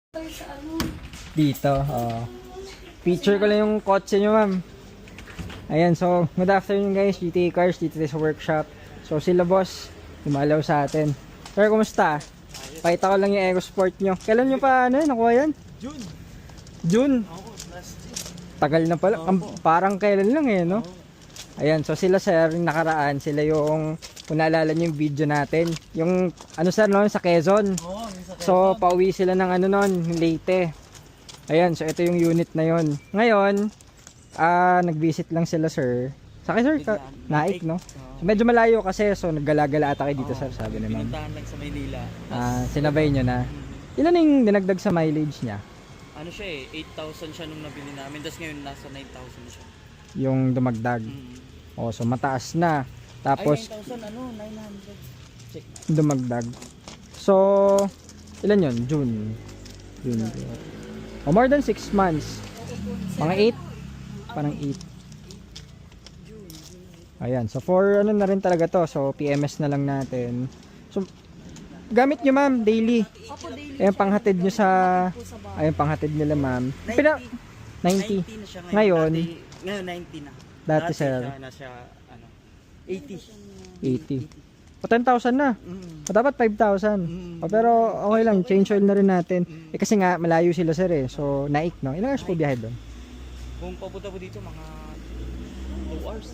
Sa ano? Dito, Picture ko lang yung kotse nyo, ma'am. Ayan, so, good afternoon guys, GTA Cars, dito tayo sa workshop. So, sila boss, dumalaw sa atin. Sir, kumusta? Pakita ko lang yung EcoSport nyo. Kailan nyo pa, nakuha yan? June. June? Oo, last year. Tagal na pala. Parang kailan lang no? Ayan, so sila sir, yung nakaraan, sila yung, kung naalala nyo yung video natin, yung, sir, no, sa Quezon. Oo, yung sa So, pauwi sila ng Leyte. Ayan, so ito yung unit na yon. Ngayon, nag-visit lang sila sir. Sa akin sir, Naik, no? So, medyo malayo kasi, so naggala-gala ata kayo dito sir, sabi ni ma'am. Pinuntahan lang sa Maynila. Sinabay nyo na. Ilan yung dinagdag sa mileage niya? Ano siya 8,000 siya nung nabili namin. Tapos ngayon nasa 9,000 siya. Yung dumagdag. Oh, so mataas na. Tapos, Ay, 9,000 900. Check na. dumagdag. So, ilan yun? June. Oh, more than 6 months. Mga 8. Parang 8. Ayan. So, for na rin talaga to. So, PMS na lang natin. So, gamit nyo ma'am, daily. Opo, daily. Ayan, panghatid nyo sa... Ayan, panghatid nila ma'am. 90 90. na siya Ngayon, ngayon 90 na. Dati, sir. Siya, nasa 80. 80. O, 10,000 na. O, dapat 5,000. O, pero okay lang, change oil na rin natin. Kasi nga, malayo sila sir eh. So, Naik, no? Ilang hours po biyahe doon? Kung papunta po dito mga 2 hours.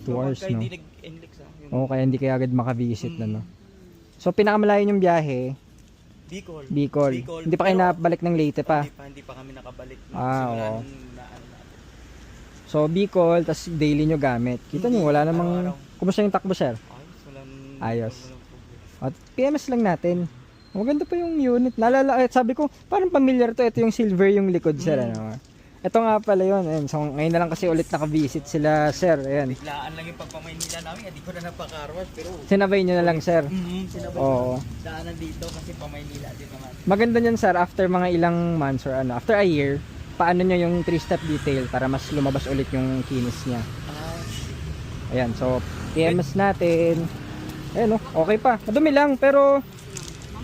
2 hours, Kaya no? hindi nag-enlix Oo, kaya hindi kayo agad makabisit na, no? So, pinakamalayo yung biyahe, Bicol. Bicol. Hindi pa kayo nabalik ng Leyte pa. Hindi pa kami nakabalik. Oo. So, Bicol, tas daily nyo gamit. Kita nyo, wala namang... Kumusta yung takbo, sir? Ayos. At PMS lang natin. Maganda pa yung unit. Naalala, sabi ko, parang familiar to. Ito yung silver yung likod, sir. Ano? Ito nga pala yun. Ayan. So, ngayon na lang kasi ulit nakabisit sila, sir. Ayan. Biglaan lang yung pagpamaynila namin. Hindi ko na napakarwas. Pero Sinabay nyo na lang, sir. sinabay Oo. daanan dito kasi pamaynila din naman. Maganda niyan, sir, after mga ilang months or after a year, paano nyo yung 3-step detail para mas lumabas ulit yung kinis niya. Ayan, so PMS natin. Ayan, okay pa. Madumi lang, pero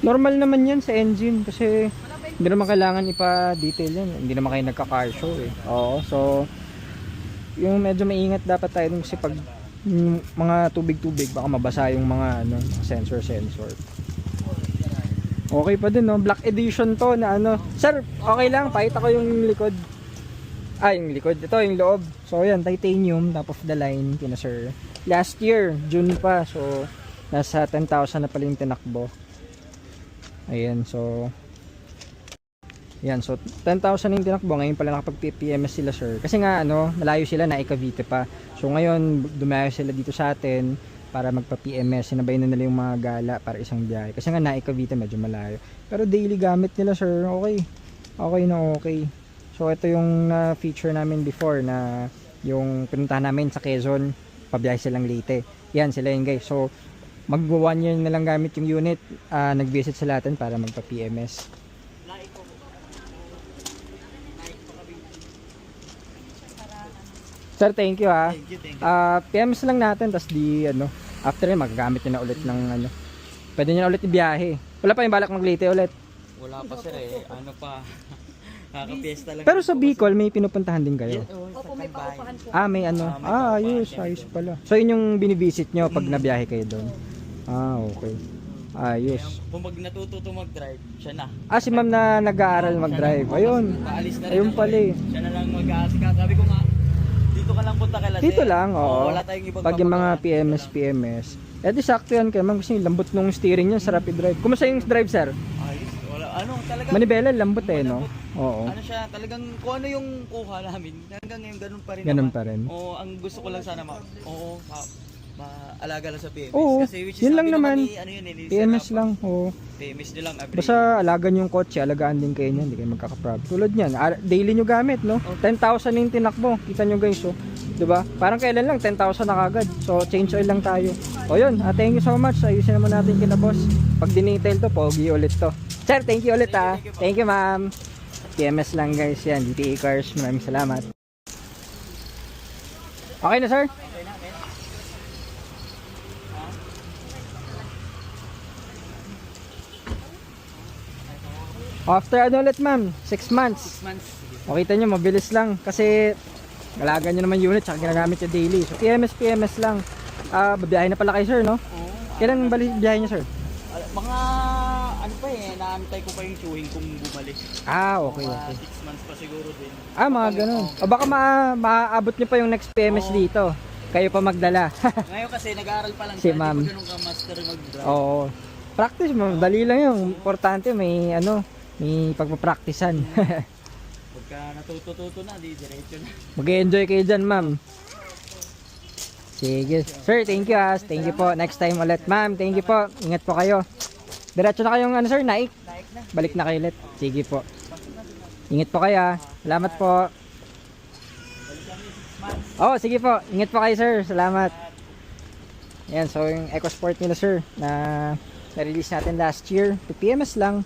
normal naman yan sa engine kasi hindi naman kailangan ipa-detail yan. Hindi naman kayo nagka-car show eh. Oo, so yung medyo maingat dapat tayo dun kasi pag yung mga tubig-tubig baka mabasa yung mga sensor. Okay pa din, no? Black edition to na Sir, okay lang, pakita ko yung likod. Yung likod. Ito, yung loob. So, yan, titanium, top of the line, sir. Last year, June pa. So, nasa 10,000 na pala yung tinakbo. Ayan, so... Yan, so 10,000 yung tinakbo. Ngayon pala nakapag-PMS sila, sir. Kasi nga, malayo sila, na Cavite pa. So, ngayon, dumayo sila dito sa atin para magpa-PMS. Sinabay na nila yung mga gala para isang biyahe. Kasi nga, na Cavite, medyo malayo. Pero daily gamit nila, sir. Okay. Okay na okay. So ito yung feature namin before na yung pinuntahan namin sa Quezon, pabiyahe silang Leyte. Yan sila yun guys. So mag 1 year na lang gamit yung unit. Nag-visit sila natin para magpa-PMS. Sir, thank you ha. Thank you. PMS lang natin tas di after yun magagamit nyo na ulit ng pwede nyo na ulit ibiyahe. Wala pa yung balak mag Leyte ulit. Wala pa sir ano pa. Nakaka-fiesta lang. Pero sa Bicol may pinupuntahan din kayo. Opo, may paupahan po. May ayos pala. So yun yung binivisit nyo pag nabiyahe kayo doon. Okay. Ayos. Kung pag natututo mag-drive, siya na. Si ma'am na nag-aaral mag-drive. Ayun. Paalis na rin. Ayun pala eh. Siya na lang mag-aasika. Sabi ko nga, dito ka lang punta kay Lasel. Dito lang, oo. Wala tayong ibang Pag yung mga papagawa. PMS. Di sakto yan kay ma'am kasi yung lambot nung steering niya sa rapid drive. Kumusta yung drive, sir? Ayos. Wala, talagang. Manibela, lambot no? Oo. Ano siya, talagang kung ano yung kuha namin, hanggang ngayon ganun pa rin. Ganun naman. pa rin. Oo, ang gusto ko lang sana maalaga lang sa PMS. Oo, Kasi which is yun lang sabi naman. Ni PMS Sir, lang, oo. PMS nyo lang every Basta alagaan yung kotse, alagaan din kayo niyan, hindi kayo magkakaproblem. Tulad niyan, daily nyo gamit, no? 10,000 yung tinakbo. Kita nyo guys, 'di ba? Parang kailan lang 10,000 na kagad. So change oil lang tayo. O yun, thank you so much. Ayusin naman natin kina boss. Pag dinetail to, pogi ulit to. Sir, thank you ulit ha. Thank you, ma'am. PMS lang guys, yan. GTA Cars, maraming salamat. Okay na, sir? After ano ulit ma'am? 6 months. 6 months. Sige. Makita nyo, mabilis lang. Kasi, galagan nyo naman unit, tsaka ginagamit yung daily. So, PMS lang. Babiyahe na pala kayo, sir, no? Oo. Kailan biyahe nyo, sir? Mga ano pa eh, naantay ko pa yung chewing kung bumalik. Okay, Mga okay. 6 months pa siguro din. Mga ganun. O baka maaabot nyo pa yung next PMS dito. Kayo pa magdala. Ngayon kasi nag-aaral pa lang Si siya, ma'am. hindi pa ganun ka-master mag-drive. Oo. Practice mo, dali lang yun. Importante may may pagpapraktisan. Pagka natututo na, di diretso na. Mag-enjoy kayo dyan, ma'am. Sige. Sir, thank you ha. Thank you po. Next time ulit, ma'am. Thank you po. Ingat po kayo. Diretso na kayong sir, naik. Balik na kayo ulit. Sige po. Ingat po kayo ha. Salamat po. Sige po. Ingat po kayo, sir. Salamat. Ayan, so yung EcoSport nila, sir, na na-release natin last year. 2 PMS lang.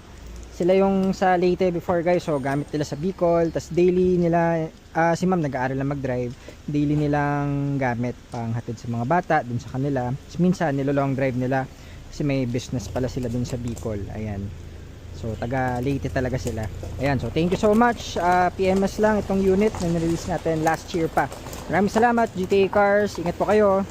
Sila yung sa Leyte before, guys. So, gamit nila sa Bicol. Tas daily nila, si ma'am nag-aaral lang mag-drive. Daily nilang gamit pang hatid sa mga bata dun sa kanila. Tapos minsan, nilo-long drive nila. Kasi may business pala sila dun sa Bicol. Ayan. So, taga Leyte talaga sila. Ayan, so thank you so much. PMS lang itong unit na nirelease natin last year pa. Maraming salamat, GTA Cars. Ingat po kayo.